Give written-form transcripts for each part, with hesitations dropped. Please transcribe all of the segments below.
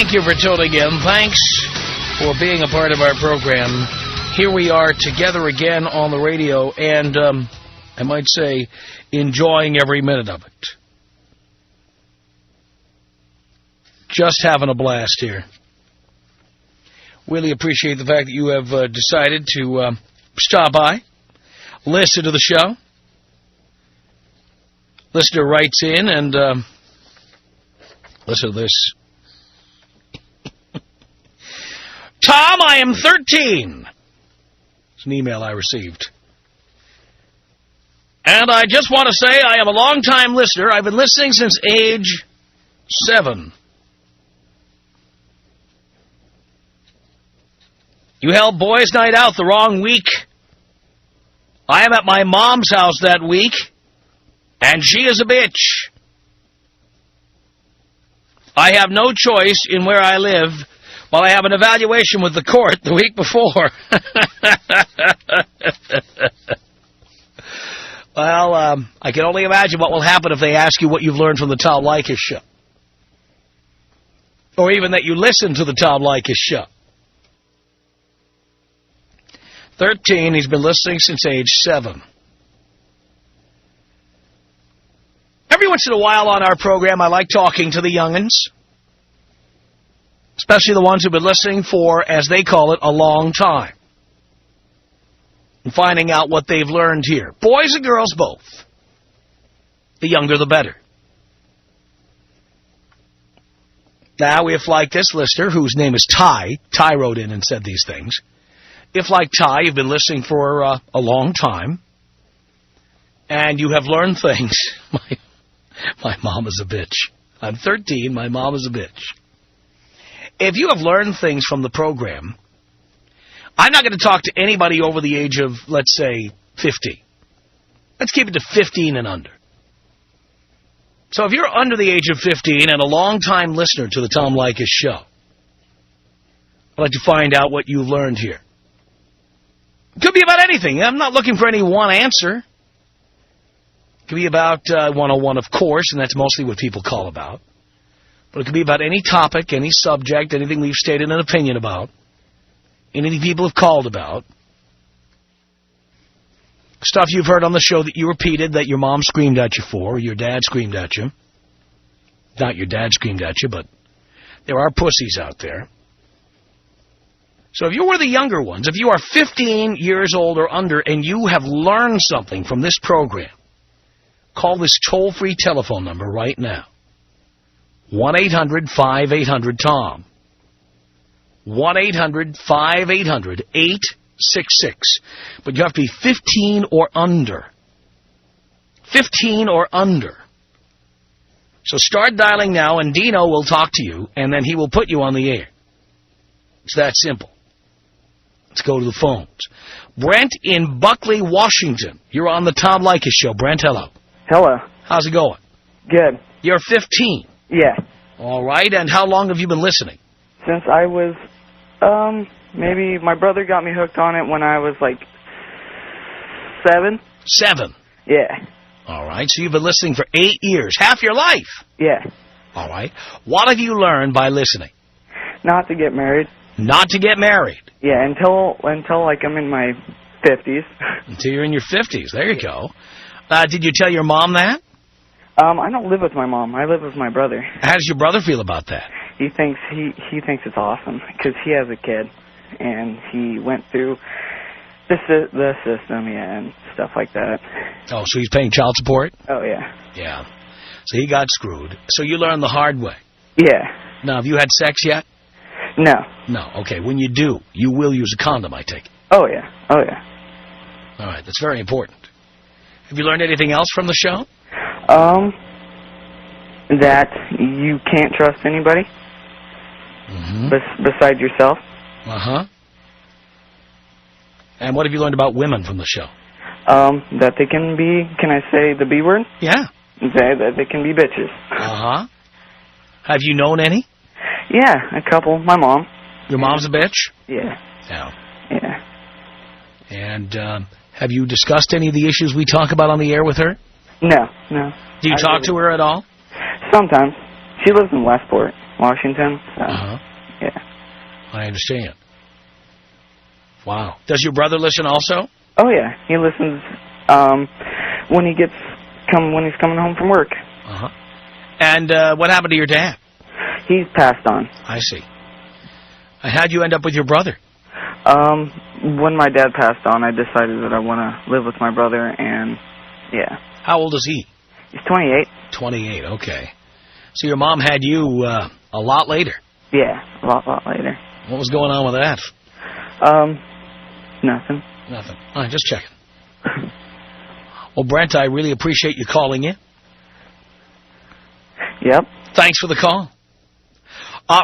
Thank you for tuning in. Thanks for being a part of our program. Here we are together again on the radio, and I might say, enjoying every minute of it. Just having a blast here. Really appreciate the fact that you have decided to stop by, listen to the show. Listener writes in and listen to this. Tom, I am 13. It's an email I received. And I just want to say I am a long-time listener. I've been listening since age 7. You held boys' night out the wrong week. I am at my mom's house that week, and she is a bitch. I have no choice in where I live while I have an evaluation with the court the week before. Well, I can only imagine what will happen if they ask you what you've learned from the Tom Leykis Show. Or even that you listen to the Tom Leykis Show. 13, he's been listening since age 7. Every once in a while on our program, I like talking to the young'uns. Especially the ones who've been listening for, as they call it, a long time. And finding out what they've learned here. Boys and girls both. The younger the better. Now, if like this listener, whose name is Ty wrote in and said these things. If, like Ty, you've been listening for a long time, and you have learned things. My mom is a bitch. I'm 13, my mom is a bitch. If you have learned things from the program, I'm not going to talk to anybody over the age of, let's say, 50. Let's keep it to 15 and under. So if you're under the age of 15 and a long-time listener to the Tom Leykis Show, I'd like to find out what you've learned here. It could be about anything. I'm not looking for any one answer. It could be about 101, of course, and that's mostly what people call about. But it could be about any topic, any subject, anything we've stated an opinion about, anything people have called about. Stuff you've heard on the show that you repeated that your mom screamed at you for, or your dad screamed at you. Not your dad screamed at you, but there are pussies out there. So if you're one of the younger ones, if you are 15 years old or under and you have learned something from this program, call this toll-free telephone number right now. 1-800-5800-TOM. 1-800-5800-866. But you have to be 15 or under. 15 or under. So start dialing now, and Dino will talk to you, and then he will put you on the air. It's that simple. Let's go to the phones. Brent in Buckley, Washington. You're on the Tom Leykis Show. Brent, hello. Hello. How's it going? Good. You're 15. Yeah. All right, and how long have you been listening? Since I was, maybe my brother got me hooked on it when I was like 7. 7? Yeah. All right, so you've been listening for 8 years. Half your life? Yeah. All right. What have you learned by listening? Not to get married. Not to get married? Yeah, until like I'm in my 50s. Until you're in your 50s. There you go. Did you tell your mom that? I don't live with my mom. I live with my brother. How does your brother feel about that? He thinks it's awesome because he has a kid and he went through the system, yeah, and stuff like that. Oh, so he's paying child support? Oh, yeah. Yeah. So he got screwed. So you learned the hard way. Yeah. Now, have you had sex yet? No. No. Okay. When you do, you will use a condom, I take it. Oh, yeah. Oh, yeah. All right. That's very important. Have you learned anything else from the show? That you can't trust anybody besides yourself. Uh-huh. And what have you learned about women from the show? That they can be, can I say the B word? Yeah. That they can be bitches. Uh-huh. Have you known any? Yeah, a couple. My mom. Your mom's a bitch? Yeah. Yeah. Yeah. And have you discussed any of the issues we talk about on the air with her? No, no. Do you talk to her at all? Sometimes. She lives in Westport. Washington. So, yeah. I understand. Wow. Does your brother listen also? Oh yeah, he listens when he's coming home from work. And what happened to your dad? He's passed on. I see. How'd you end up with your brother? When my dad passed on, I decided that I want to live with my brother, and yeah. How old is he? He's 28. 28, okay. So your mom had you a lot later? Yeah, a lot later. What was going on with that? Nothing. Nothing. All right, just checking. Well, Brent, I really appreciate you calling in. Yep. Thanks for the call.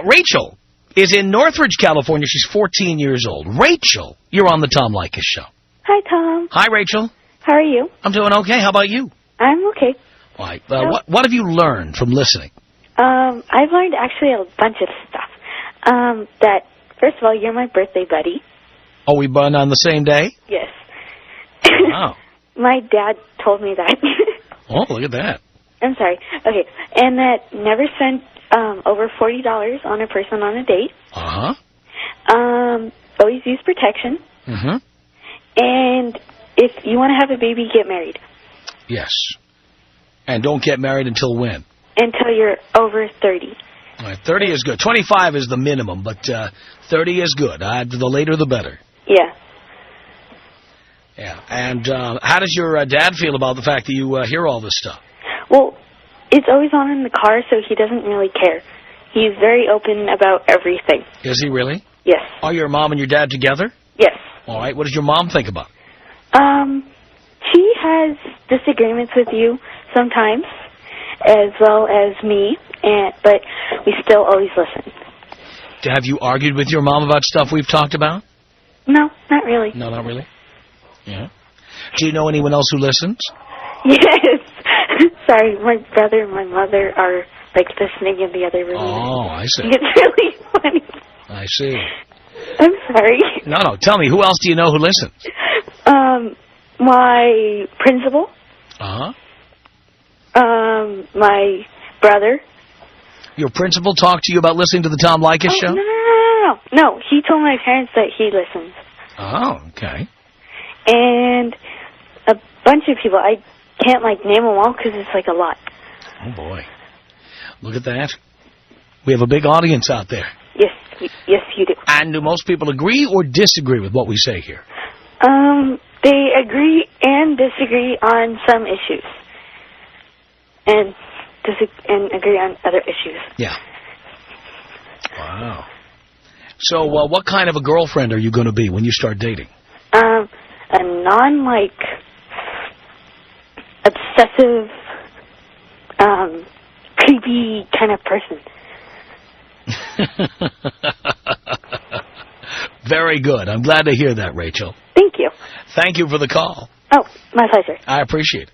Rachel is in Northridge, California. She's 14 years old. Rachel, you're on the Tom Leykis Show. Hi, Tom. Hi, Rachel. How are you? I'm doing okay. How about you? I'm okay. All right. What have you learned from listening? I've learned actually a bunch of stuff. That, first of all, you're my birthday buddy. Oh, we born on the same day? Yes. Wow. My dad told me that. Oh, look at that. I'm sorry. Okay. And that never spend over $40 on a person on a date. Always use protection. And if you want to have a baby, get married. Yes. And don't get married until when? Until you're over 30. All right, 30 is good. 25 is the minimum, but 30 is good. The later, the better. Yeah. Yeah. And how does your dad feel about the fact that you hear all this stuff? Well, it's always on in the car, so he doesn't really care. He's very open about everything. Is he really? Yes. Are your mom and your dad together? Yes. All right. What does your mom think about it? She has disagreements with you sometimes, as well as me, but we still always listen. Have you argued with your mom about stuff we've talked about? No, not really. No, not really? Yeah. Do you know anyone else who listens? Yes. Sorry, my brother and my mother are, listening in the other room. Oh, I see. It's really funny. I see. I'm sorry. No, tell me, who else do you know who listens? My principal. My brother. Your principal talked to you about listening to the Tom Leykis Show? No, he told my parents that he listens. Oh, okay. And a bunch of people. I can't, name them all because it's, a lot. Oh, boy. Look at that. We have a big audience out there. Yes, you do. And do most people agree or disagree with what we say here? They agree and disagree on some issues. And agree on other issues. Yeah. Wow. So, what kind of a girlfriend are you going to be when you start dating? A obsessive, creepy kind of person. Very good. I'm glad to hear that, Rachel. Thank you. Thank you for the call. Oh, my pleasure. I appreciate it.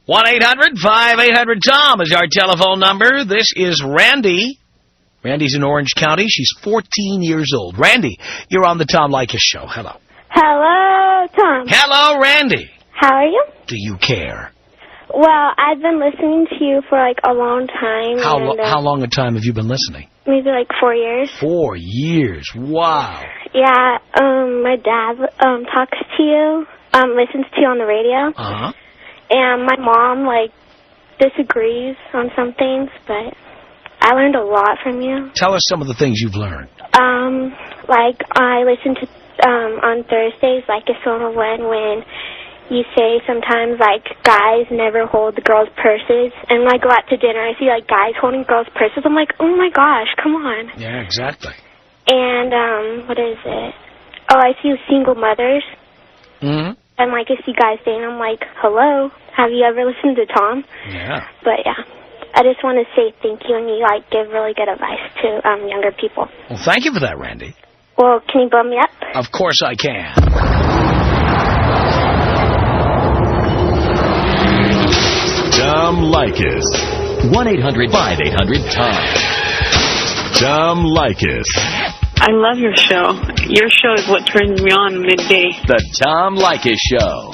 1-800-5800-TOM is our telephone number. This is Randy. Randy's in Orange County. She's 14 years old. Randy, you're on the Tom Leykis Show. Hello. Hello, Tom. Hello, Randy. How are you? Do you care? Well, I've been listening to you for, a long time. How long a time have you been listening? Maybe, 4 years. 4 years. Wow. Yeah, my dad talks to you, listens to you on the radio. And my mom, disagrees on some things, but I learned a lot from you. Tell us some of the things you've learned. I listen to, on Thursdays, Leykis 101, when you say sometimes, guys never hold the girls' purses. And when I go out to dinner, I see, guys holding girls' purses. I'm like, oh, my gosh, come on. Yeah, exactly. And, what is it? Oh, I see single mothers. Mm-hmm. And, I see guys saying, I'm like, hello, have you ever listened to Tom? Yeah. But, yeah, I just want to say thank you, and you, give really good advice to younger people. Well, thank you for that, Randy. Well, can you bum me up? Of course I can. Tom Leykis. 1-800-5800-TOM. Tom Leykis. I love your show. Your show is what turns me on midday. The Tom Leykis Show.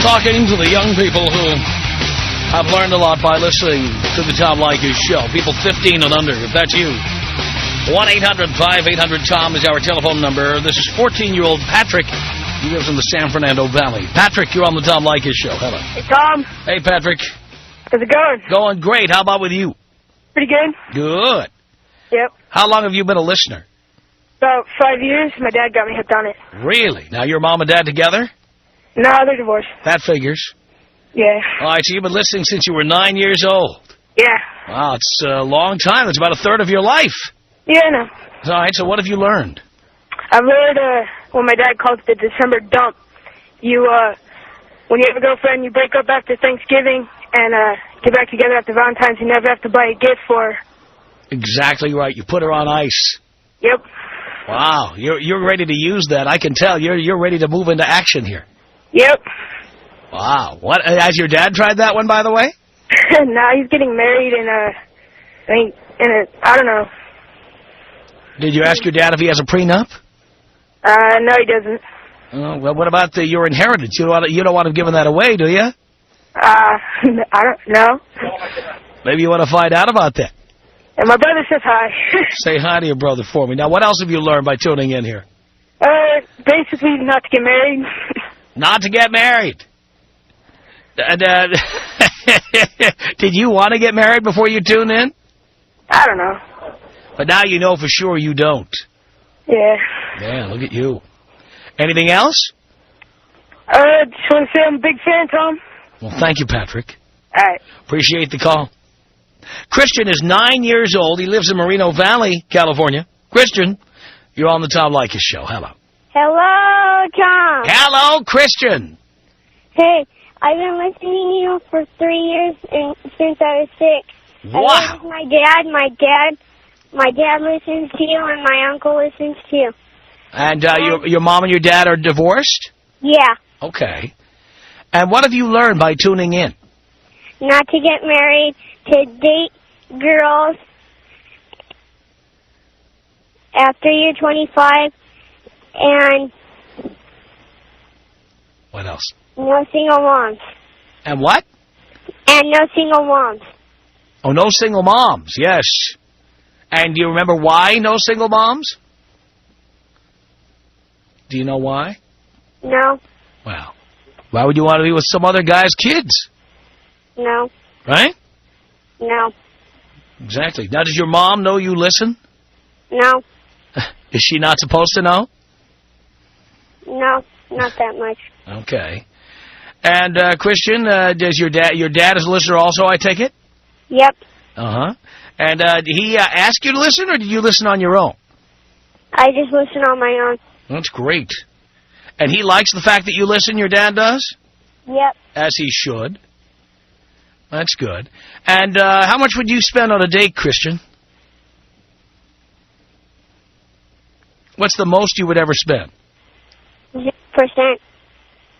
talking to the young people who have learned a lot by listening to the Tom Leykis Show. People 15 and under, if that's you. 1-800-5800-TOM is our telephone number. This is 14-year-old Patrick. He lives in the San Fernando Valley. Patrick, you're on the Tom Leykis Show. Hello. Hey, Tom. Hey, Patrick. How's it going? Going great. How about with you? Pretty good. Good. Yep. How long have you been a listener? About 5 years. My dad got me hooked on it. Really? Now, your mom and dad together? No, they're divorced. That figures. Yeah. All right, so you've been listening since you were 9 years old. Yeah. Wow, it's a long time. That's about a third of your life. Yeah, I know. All right, so what have you learned? I've learned what my dad calls the December dump. You, when you have a girlfriend, you break up after Thanksgiving and get back together after Valentine's. You never have to buy a gift for her. Exactly right. You put her on ice. Yep. Wow, you're ready to use that. I can tell you're ready to move into action here. Yep. Wow. What? Has your dad tried that one, by the way? No, he's getting married in I don't know. Did you ask your dad if he has a prenup? No, he doesn't. Oh, well, what about your inheritance? You don't want him giving that away, do you? I don't know. Maybe you want to find out about that. And my brother says hi. Say hi to your brother for me. Now, what else have you learned by tuning in here? Basically not to get married. Not to get married. Did you want to get married before you tune in? I don't know. But now you know for sure you don't. Yeah. Yeah, look at you. Anything else? Just want to say I'm a big fan, Tom. Well, thank you, Patrick. All right. Appreciate the call. Christian is 9 years old. He lives in Moreno Valley, California. Christian, you're on the Tom Leykis Show. Hello. Hello, Tom. Hello, Christian. Hey, I've been listening to you for 3 years since I was 6. Wow. I live with my dad listens to you, and my uncle listens to you. And your mom and your dad are divorced? Yeah. Okay. And what have you learned by tuning in? Not to get married, to date girls after you're 25, and What else? no single moms. And what? And no single moms. Oh, no single moms, yes. And do you remember why no single moms? Do you know why? No. Well, why would you want to be with some other guy's kids? No. Right? No. Exactly. Now, does your mom know you listen? No. Is she not supposed to know? No, not that much. Okay. And, Christian, does your dad is a listener also, I take it? Yep. Uh-huh. And did he ask you to listen, or did you listen on your own? I just listen on my own. That's great. And he likes the fact that you listen, your dad does? Yep. As he should. That's good. And how much would you spend on a date, Christian? What's the most you would ever spend? 0%.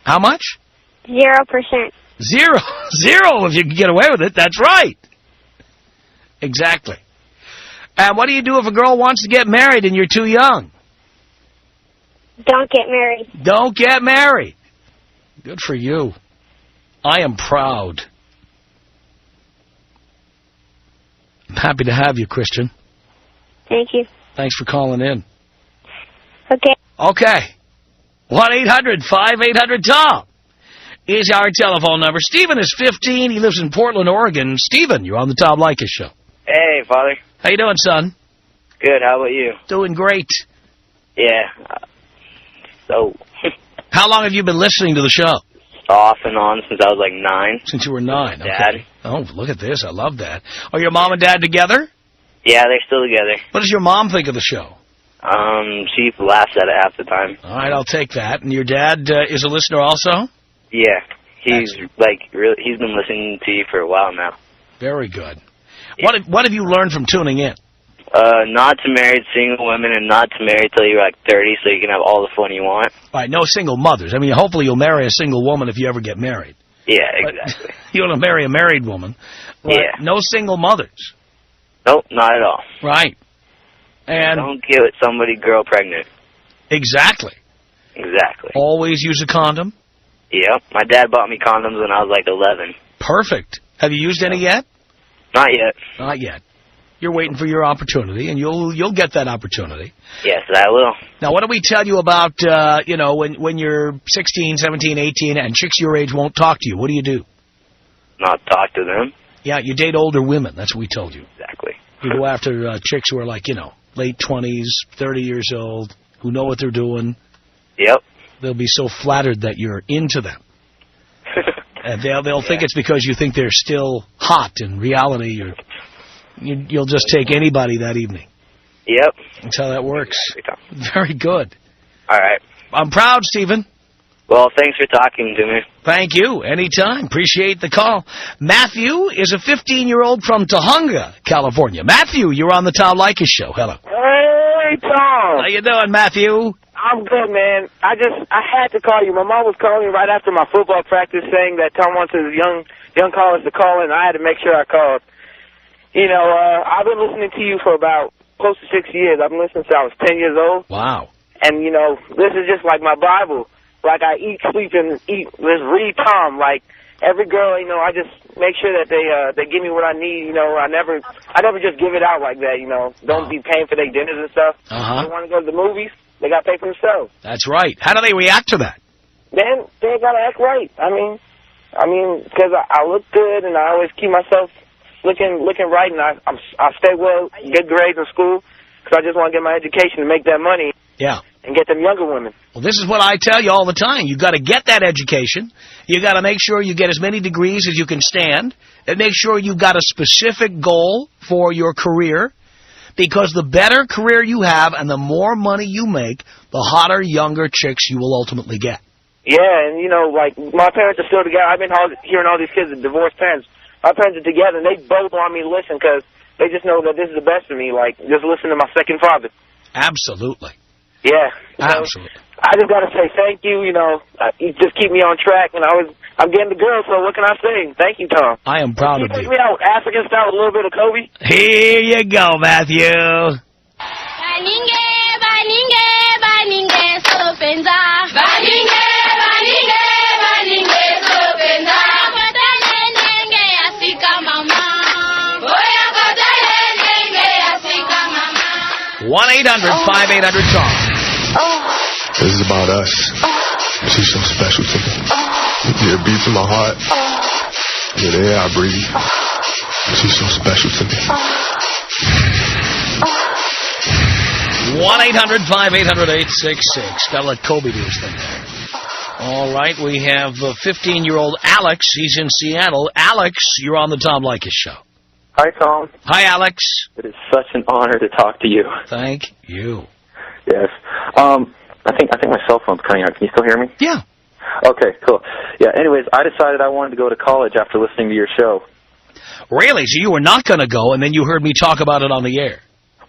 How much? 0%. Zero. Zero if you can get away with it. That's right. Exactly. And what do you do if a girl wants to get married and you're too young? Don't get married. Don't get married. Good for you. I am proud. I'm happy to have you, Christian. Thank you. Thanks for calling in. Okay. Okay. 1-800-5800-TOM is our telephone number. Stephen is 15. He lives in Portland, Oregon. Stephen, you're on the Tom Leykis Show. Hey, Father. How you doing, son? Good. How about you? Doing great. Yeah. How long have you been listening to the show? Off and on since I was like 9. Since you were 9. Okay. Dad. Oh, look at this. I love that. Are your mom and dad together? Yeah, they're still together. What does your mom think of the show? She laughs at it half the time. All right, I'll take that. And your dad is a listener also? Yeah. He's he's been listening to you for a while now. Very good. Yeah. What have you learned from tuning in? Not to marry single women and not to marry till you're like 30 so you can have all the fun you want. All right, no single mothers. I mean, hopefully you'll marry a single woman if you ever get married. Yeah, exactly. You want to marry a married woman. Yeah. No single mothers. Nope, not at all. Right. And don't get with somebody girl pregnant. Exactly. Exactly. Always use a condom. Yep. My dad bought me condoms when I was like 11. Perfect. Have you used any yet? Not yet. Not yet. You're waiting for your opportunity, and you'll get that opportunity. Yes, I will. Now, what do we tell you about, when you're 16, 17, 18, and chicks your age won't talk to you? What do you do? Not talk to them. Yeah, you date older women. That's what we told you. Exactly. You go after chicks who are like, late 20s, 30 years old, who know what they're doing. Yep. They'll be so flattered that you're into them. And they'll think it's because you think they're still hot. In reality, you'll just take anybody that evening. Yep. That's how that works. Very good. All right. I'm proud, Stephen. Well, thanks for talking to me. Thank you. Anytime. Appreciate the call. Matthew is a 15-year-old from Tahunga, California. Matthew, you're on the Tom Leykis Show. Hello. Hey, Tom. How you doing, Matthew? I'm good, man. I had to call you. My mom was calling me right after my football practice saying that Tom wants his young callers to call in, and I had to make sure I called. I've been listening to you for about close to 6 years. I've been listening since I was 10 years old. Wow. And, this is just like my Bible. Like, I eat, sleep, and just read Tom. Like, every girl, I just make sure that they give me what I need. I never just give it out like that, Don't be paying for their dinners and stuff. Uh-huh. They want to go to the movies, they got to pay for themselves. That's right. How do they react to that? Then they got to act right. I mean, because I look good, and I always keep myself looking right, and I stay well, good grades in school, because I just want to get my education and make that money. Yeah. And get them younger women. Well, this is what I tell you all the time. You've got to get that education. You've got to make sure you get as many degrees as you can stand, and make sure you've got a specific goal for your career, because the better career you have and the more money you make, the hotter, younger chicks you will ultimately get. Yeah, and, like, my parents are still together. I've been hearing all these kids are divorced parents. My parents are together, and they both want me to listen because they just know that this is the best for me. Like, just listen to my second father. Absolutely. Yeah. Absolutely. I just got to say thank you. You just keep me on track, and I'm getting the girl, so what can I say? Thank you, Tom. I am proud of you. Take me out African style with a little bit of Kobe. Here you go, Matthew. One 1-800-5800-TOM. This is about us. She's so special to me. Yeah, it beats in my heart. Yeah, the air I breathe. She's so special to me. 1-800-5800-866. Gotta let Kobe do his thing there. All right, we have 15-year-old Alex. He's in Seattle. Alex, you're on the Tom Leykis Show. Hi, Tom. Hi, Alex. It is such an honor to talk to you. Thank you. Yes. I think my cell phone's cutting out. Can you still hear me? Yeah. Okay, cool. Yeah, anyways, I decided I wanted to go to college after listening to your show. Really? So you were not going to go, and then you heard me talk about it on the air?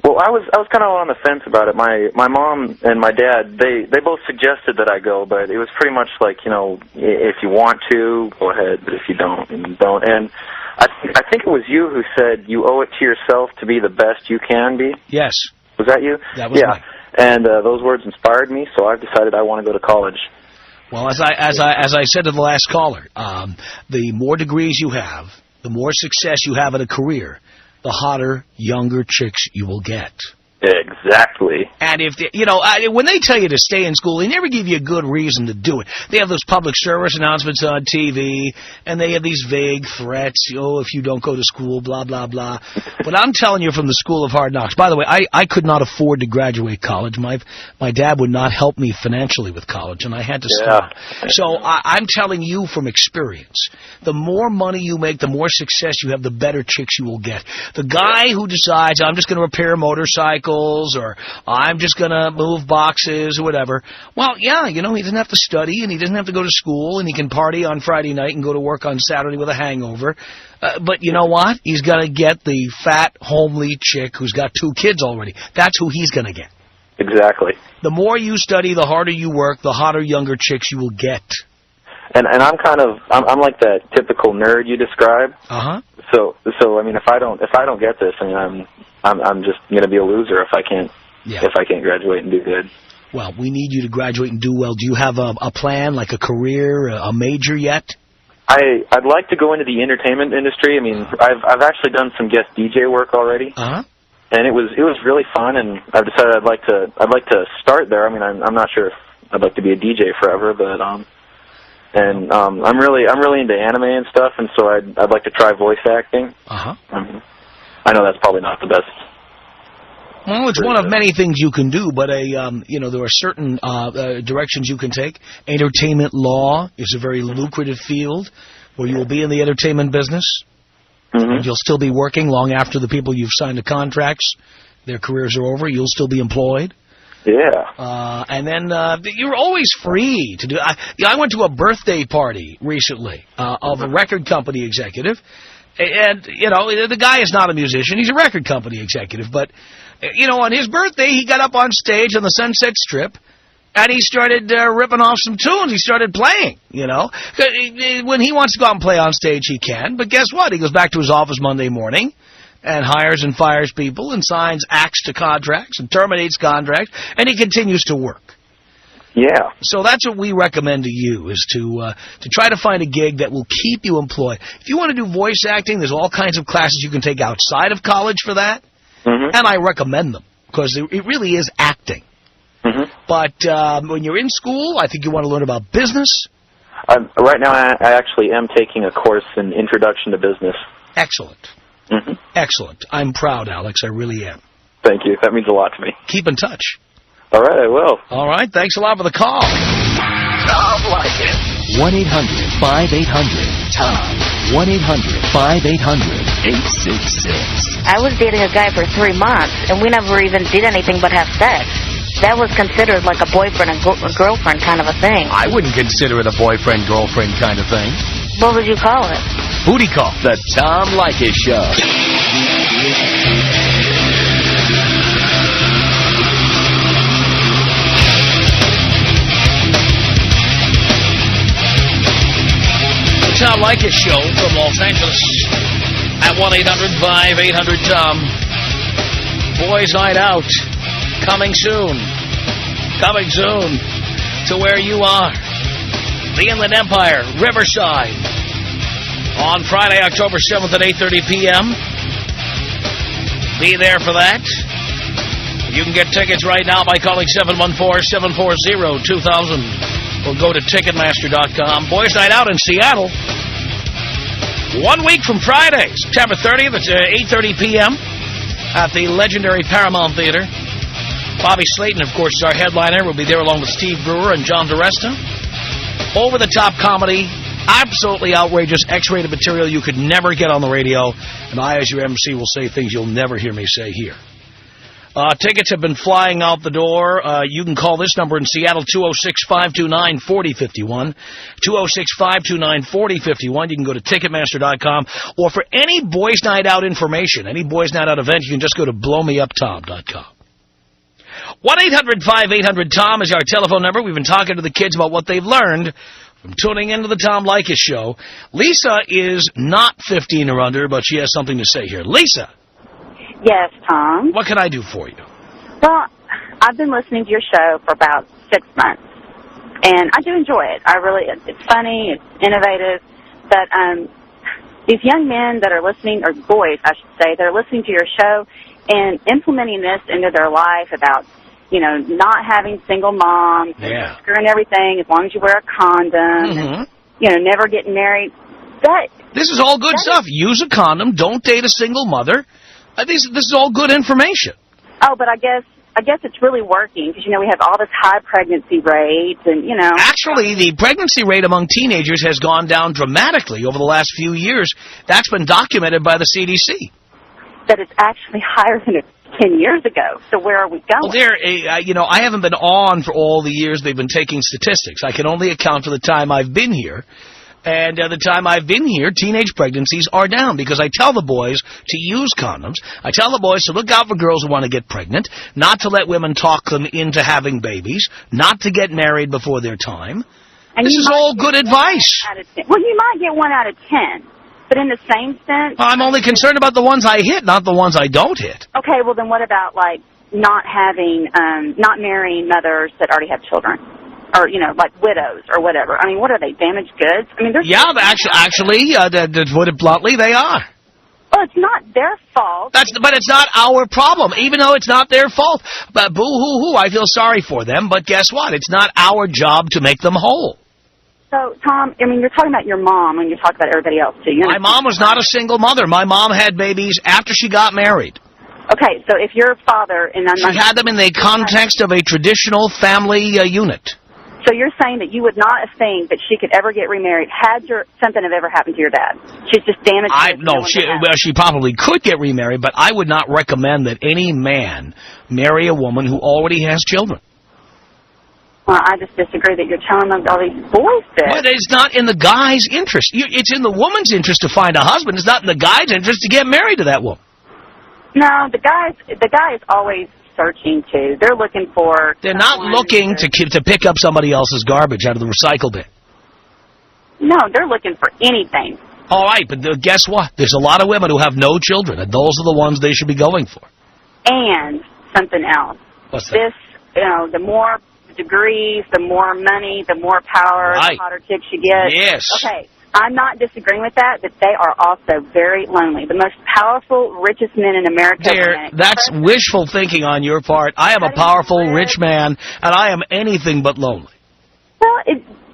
Well, I was kind of on the fence about it. My mom and my dad, they both suggested that I go, but it was pretty much like, if you want to, go ahead, but if you don't, then don't. And I think it was you who said you owe it to yourself to be the best you can be. Yes. Was that you? That was me. And those words inspired me, so I've decided I want to go to college. Well, as I said to the last caller, the more degrees you have, the more success you have in a career, the hotter, younger chicks you will get. Exactly. And if when they tell you to stay in school, they never give you a good reason to do it. They have those public service announcements on TV, and they have these vague threats. If you don't go to school, blah, blah, blah. But I'm telling you from the School of Hard Knocks. By the way, I could not afford to graduate college. My dad would not help me financially with college, and I had to stop. So I'm telling you from experience, the more money you make, the more success you have, the better chicks you will get. The guy who decides, I'm just going to repair motorcycles, or I'm just going to move boxes or whatever. Well, yeah, he doesn't have to study, and he doesn't have to go to school, and he can party on Friday night and go to work on Saturday with a hangover. But you know what? He's going to get the fat, homely chick who's got 2 kids already. That's who he's going to get. Exactly. The more you study, the harder you work, the hotter, younger chicks you will get. And I'm like that typical nerd you describe. Uh-huh. So I mean, if I don't get this, I mean, I'm just going to be a loser if I can't graduate and do good. Well, we need you to graduate and do well. Do you have a plan, like a career, a major yet? I'd like to go into the entertainment industry. I mean, I've actually done some guest DJ work already. Uh-huh. And it was really fun, and I've decided I'd like to start there. I mean, I'm not sure if I'd like to be a DJ forever, but I'm really into anime and stuff, and so I'd like to try voice acting. Uh-huh. I know that's probably not the best. Well, it's one of many things you can do, but there are certain directions you can take. Entertainment law is a very lucrative field where you will be in the entertainment business. Mm-hmm. And you'll still be working long after the people you've signed the contracts, their careers are over. You'll still be employed. Yeah. And then you're always free to do. I went to a birthday party recently of a record company executive. And, the guy is not a musician. He's a record company executive. But, on his birthday, he got up on stage on the Sunset Strip, and he started ripping off some tunes. He started playing, When he wants to go out and play on stage, he can. But guess what? He goes back to his office Monday morning and hires and fires people and signs acts to contracts and terminates contracts, and he continues to work. Yeah. So that's what we recommend to you, is to try to find a gig that will keep you employed. If you want to do voice acting, there's all kinds of classes you can take outside of college for that, and I recommend them because it really is acting. Mm-hmm. But when you're in school, I think you want to learn about business. Right now, I actually am taking a course in Introduction to Business. Excellent. Mm-hmm. Excellent. I'm proud, Alex. I really am. Thank you. That means a lot to me. Keep in touch. All right, I will. All right. Thanks a lot for the call. Tom Leykis. 1-800-5800-TOM. 1-800-5800-866. I was dating a guy for 3 months, and we never even did anything but have sex. That was considered like a boyfriend and girlfriend kind of a thing. I wouldn't consider it a boyfriend-girlfriend kind of thing. What would you call it? Booty call. The Tom Leykis Show. The Tom Leykis Show from Los Angeles at 1-800-5800-TOM. Boys Night Out. Coming soon. Coming soon to where you are. The Inland Empire, Riverside. On Friday, October 7th at 8:30 p.m. Be there for that. You can get tickets right now by calling 714-740-2000 or go to Ticketmaster.com. Boys Night Out in Seattle. 1 week from Friday, September 30th at 8:30 p.m. at the legendary Paramount Theater. Bobby Slayton, of course, is our headliner. We'll be there along with Steve Brewer and John DeResta. Over-the-top comedy, absolutely outrageous, X-rated material you could never get on the radio. And I, as your MC, will say things you'll never hear me say here. Tickets have been flying out the door. You can call this number in Seattle, 206-529-4051. 206-529-4051. You can go to Ticketmaster.com. Or for any Boys Night Out information, any Boys Night Out event, you can just go to blowmeuptom.com. 1-800-5800-TOM is our telephone number. We've been talking to the kids about what they've learned from tuning into the Tom Leykis Show. Lisa is not 15 or under, but she has something to say here. Lisa. Yes, Tom. What can I do for you? Well, I've been listening to your show for about 6 months, and I do enjoy it. It's funny, it's innovative, but these young men that are listening, or boys, I should say, that are listening to your show and implementing this into their life about, not having single moms, and screwing everything as long as you wear a condom, and, never getting married. This is all good stuff. Use a condom. Don't date a single mother. This is all good information. Oh, but I guess it's really working because, we have all this high pregnancy rate and, Actually, the pregnancy rate among teenagers has gone down dramatically over the last few years. That's been documented by the CDC. That it's actually higher than 10 years ago. So where are we going? Well, I haven't been on for all the years they've been taking statistics. I can only account for the time I've been here. And the time I've been here, teenage pregnancies are down because I tell the boys to use condoms. I tell the boys to look out for girls who want to get pregnant, not to let women talk them into having babies, not to get married before their time. And this is all good advice. Well, you might get 1 out of 10. But in the same sense... I'm only concerned about the ones I hit, not the ones I don't hit. Okay, well, then what about, not marrying mothers that already have children, or like widows or whatever. I mean, what are they, damaged goods? I mean, but actually, to put it bluntly, they are. Well, it's not their fault. But it's not our problem, even though it's not their fault. But boo-hoo-hoo, I feel sorry for them. But guess what? It's not our job to make them whole. So, Tom, I mean, you're talking about your mom when you talk about everybody else, too. My mom was not a single mother. My mom had babies after she got married. Okay, so if your father... She had them in the context of a traditional family unit. So you're saying that you would not think that she could ever get remarried had something have ever happened to your dad? She's just damaged. She probably could get remarried, but I would not recommend that any man marry a woman who already has children. Well, I just disagree that you're telling all these boys this. But it's not in the guy's interest. It's in the woman's interest to find a husband. It's not in the guy's interest to get married to that woman. No, the guy is always searching too. They're looking for... They're not looking to pick up somebody else's garbage out of the recycle bin. No, they're looking for anything. All right, but guess what? There's a lot of women who have no children, and those are the ones they should be going for. And something else. What's that? The more degrees, the more money, the more power, the hotter chicks you get. Yes. Okay, I'm not disagreeing with that, but they are also very lonely. The most powerful, richest men in America. That's wishful thinking on your part. I am a powerful, rich man, and I am anything but lonely. Well,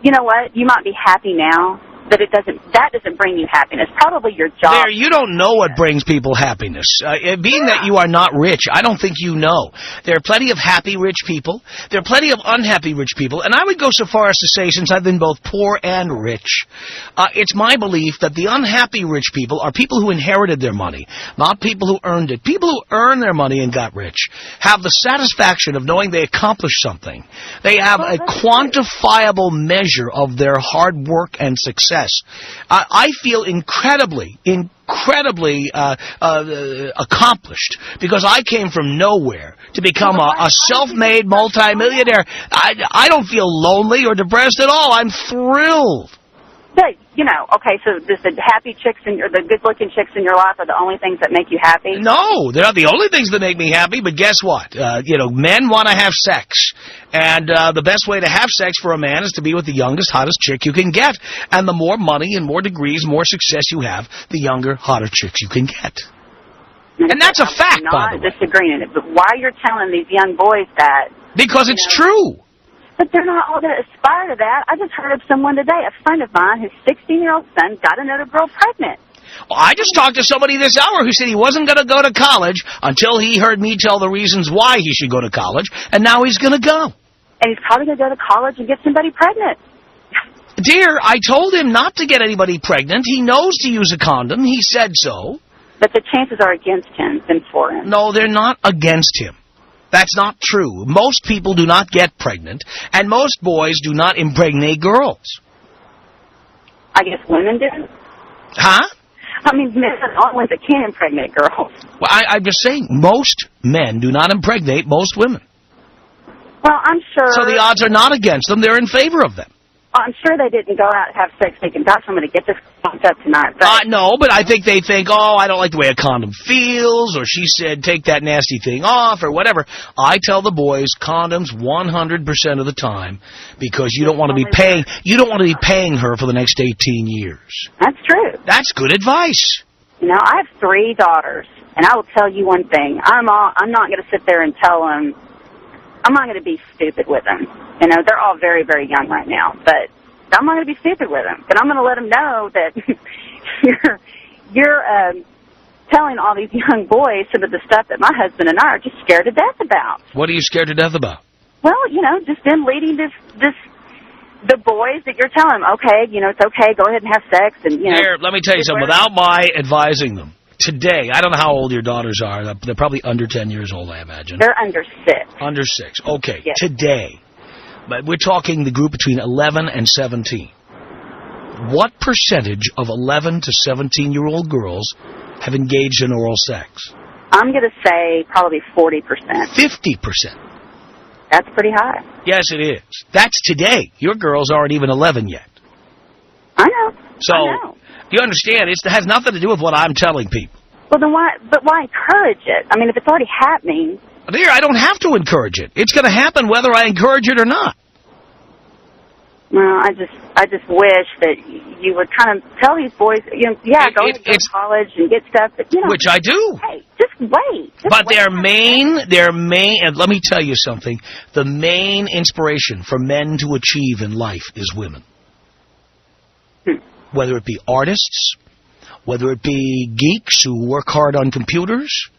you know what? You might be happy now, but that doesn't bring you happiness. Probably your job. You don't know what brings people happiness. Being that you are not rich, I don't think you know. There are plenty of happy rich people. There are plenty of unhappy rich people. And I would go so far as to say, since I've been both poor and rich, it's my belief that the unhappy rich people are people who inherited their money, not people who earned it. People who earned their money and got rich have the satisfaction of knowing they accomplished something. They have a quantifiable measure of their hard work and success. I feel incredibly accomplished because I came from nowhere to become a self-made multimillionaire. I don't feel lonely or depressed at all. I'm thrilled. But, okay, so the happy chicks or the good-looking chicks in your life are the only things that make you happy? No, they're not the only things that make me happy, but guess what? Men want to have sex. And the best way to have sex for a man is to be with the youngest, hottest chick you can get. And the more money and more degrees, more success you have, the younger, hotter chicks you can get. And that's a fact, by the way. I'm not disagreeing in it, but why you're telling these young boys that? Because it's true. But they're not all going to aspire to that. I just heard of someone today, a friend of mine, whose 16-year-old son got another girl pregnant. Well, I just talked to somebody this hour who said he wasn't going to go to college until he heard me tell the reasons why he should go to college, and now he's going to go. And he's probably going to go to college and get somebody pregnant. Dear, I told him not to get anybody pregnant. He knows to use a condom. He said so. But the chances are against him than for him. No, they're not against him. That's not true. Most people do not get pregnant, and most boys do not impregnate girls. I guess women do. Huh? I mean, men are the only ones that can impregnate girls. Well, I'm just saying, most men do not impregnate most women. Well, I'm sure... So the odds are not against them. They're in favor of them. I'm sure they didn't go out and have sex thinking, gosh, I'm going to get this fucked up tonight. But no, but I think they think, oh, I don't like the way a condom feels, or she said, take that nasty thing off, or whatever. I tell the boys, condoms 100% of the time, because you don't want to be paying her for the next 18 years. That's true. That's good advice. I have 3 daughters, and I will tell you one thing. I'm not going to sit there and tell them, I'm not going to be stupid with them. They're all very, very young right now, but I'm not going to be stupid with them. But I'm going to let them know that you're telling all these young boys some of the stuff that my husband and I are just scared to death about. What are you scared to death about? Well, just them leading the boys that you're telling them, okay, it's okay, go ahead and have sex. And Here, let me tell you something. Without my advising them, today, I don't know how old your daughters are. They're probably under 10 years old, I imagine. They're under 6. Under 6. Okay. Yes. Today, but we're talking the group between 11 and 17. What percentage of 11 to 17-year-old girls have engaged in oral sex? I'm going to say probably 40%. 50%. That's pretty high. Yes, it is. That's today. Your girls aren't even 11 yet. I know. So, you understand, it has nothing to do with what I'm telling people. Well, then why encourage it? I mean, if it's already happening, Dear, I don't have to encourage it. It's going to happen whether I encourage it or not. Well, I just wish that you would kind of tell these boys, go to college and get stuff, but which I do. Hey, just wait. But their main, and let me tell you something, the main inspiration for men to achieve in life is women. Whether it be artists, whether it be geeks who work hard on computers,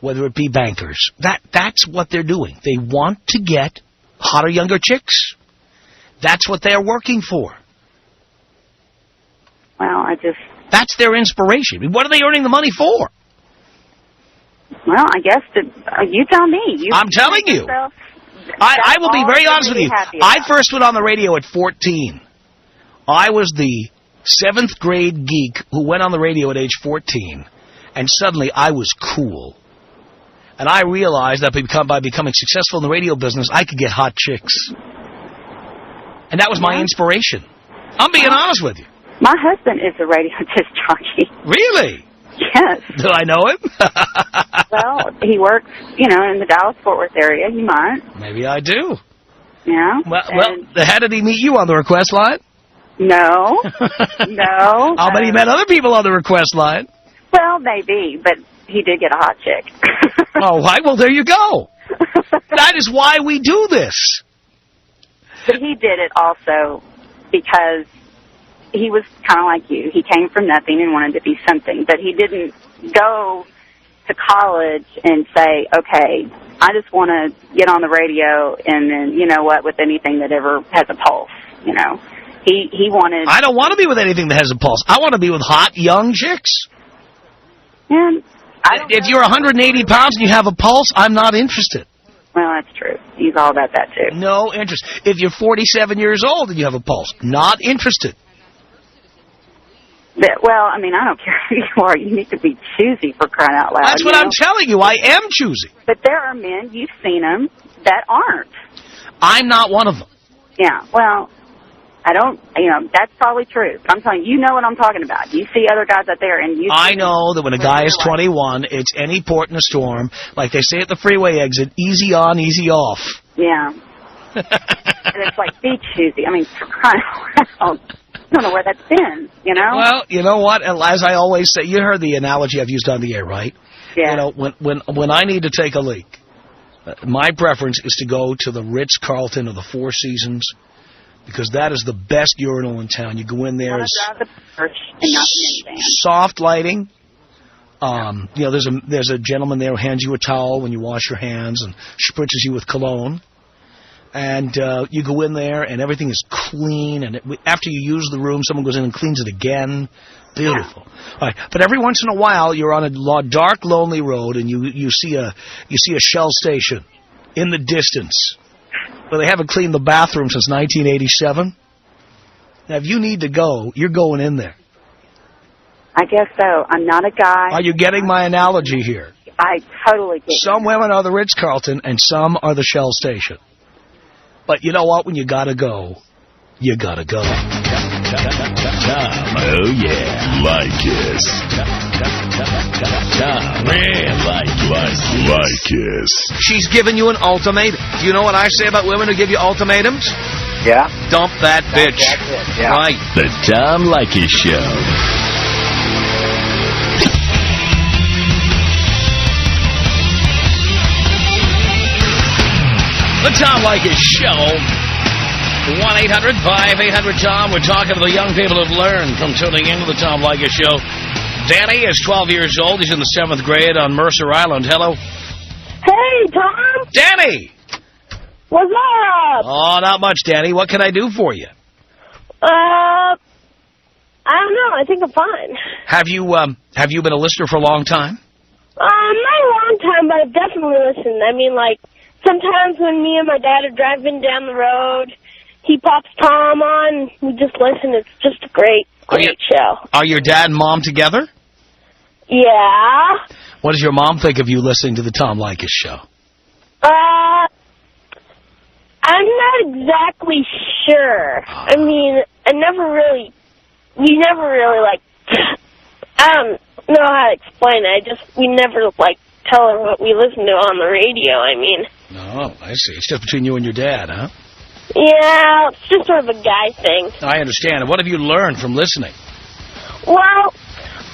whether it be bankers. That's what they're doing. They want to get hotter, younger chicks. That's what they're working for. Well, that's their inspiration. I mean, what are they earning the money for? Well, I guess you tell me. I'm telling you. I will be very honest with you. I first went on the radio at 14. I was the 7th grade geek who went on the radio at age 14, and suddenly I was cool. And I realized that by becoming successful in the radio business, I could get hot chicks. And that was my inspiration. I'm being honest with you. My husband is a radio disc jockey. Really? Yes. Do I know him? Well, he works, in the Dallas-Fort Worth area. You might. Maybe I do. Yeah. Well, how did he meet you on the request line? No. No. I'll bet he met other people on the request line. Well, maybe, but he did get a hot chick. Oh, right. Well, there you go. That is why we do this. But he did it also because he was kind of like you. He came from nothing and wanted to be something. But he didn't go to college and say, okay, I just want to get on the radio and then, with anything that ever has a pulse, He wanted... I don't want to be with anything that has a pulse. I want to be with hot, young chicks. And if you're 180 pounds and you have a pulse, I'm not interested. Well, that's true. He's all about that, too. No interest. If you're 47 years old and you have a pulse, not interested. But, I don't care who you are. You need to be choosy, for crying out loud. That's what I'm telling you. I am choosy. But there are men, you've seen them, that aren't. I'm not one of them. Yeah, well... I don't, that's probably true. But I'm telling you, you know what I'm talking about. You see other guys out there and you... I know that when a guy is 21, it's any port in a storm. Like they say at the freeway exit, easy on, easy off. Yeah. And it's like beach choosy. I mean, for crying out loud. I don't know where that's been, Well, you know what? As I always say, you heard the analogy I've used on the air, right? Yeah. When I need to take a leak, my preference is to go to the Ritz-Carlton or the Four Seasons, because that is the best urinal in town. You go in there, soft lighting. There's a gentleman there who hands you a towel when you wash your hands and spritzes you with cologne. And you go in there and everything is clean. And after you use the room, someone goes in and cleans it again. Beautiful. Yeah. All right. But every once in a while, you're on a dark, lonely road and you see a Shell station in the distance. Well, they haven't cleaned the bathroom since 1987. Now, if you need to go, you're going in there. I guess so. I'm not a guy. Are you getting my analogy here? I totally get it. Some women are the Ritz-Carlton and some are the Shell station. But you know what? When you gotta go, you gotta go. Oh, yeah. Leykis. Leykis. She's giving you an ultimatum. Do you know what I say about women who give you ultimatums? Yeah. Dump that bitch. That's it. Yeah. Right. The Tom Leykis Show. The Tom Leykis Show. 1-800-5800-TOM. We're talking to the young people who've learned from tuning into the Tom Leykis Show. Danny is 12 years old. He's in the 7th grade on Mercer Island. Hello. Hey, Tom. Danny. What's up? Oh, not much, Danny. What can I do for you? I don't know. I think I'm fine. Have you been a listener for a long time? Not a long time, but I've definitely listened. I mean, like, sometimes when me and my dad are driving down the road, he pops Tom on. We just listen. It's just a great show. Are your dad and mom together? Yeah. What does your mom think of you listening to the Tom Leykis Show? I'm not exactly sure. I mean, we never really, like, I don't know how to explain it. We never, like, tell her what we listen to on the radio, I mean. Oh, I see. It's just between you and your dad, huh? Yeah, it's just sort of a guy thing. I understand. And what have you learned from listening? Well,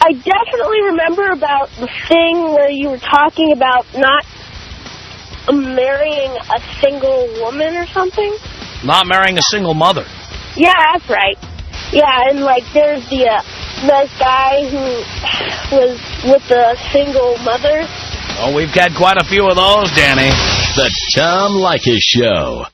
I definitely remember about the thing where you were talking about not marrying a single woman or something. Not marrying a single mother. Yeah, that's right. Yeah, and like there's the nice guy who was with a single mother. Oh, we've had quite a few of those, Danny. The Tom Leykis Show.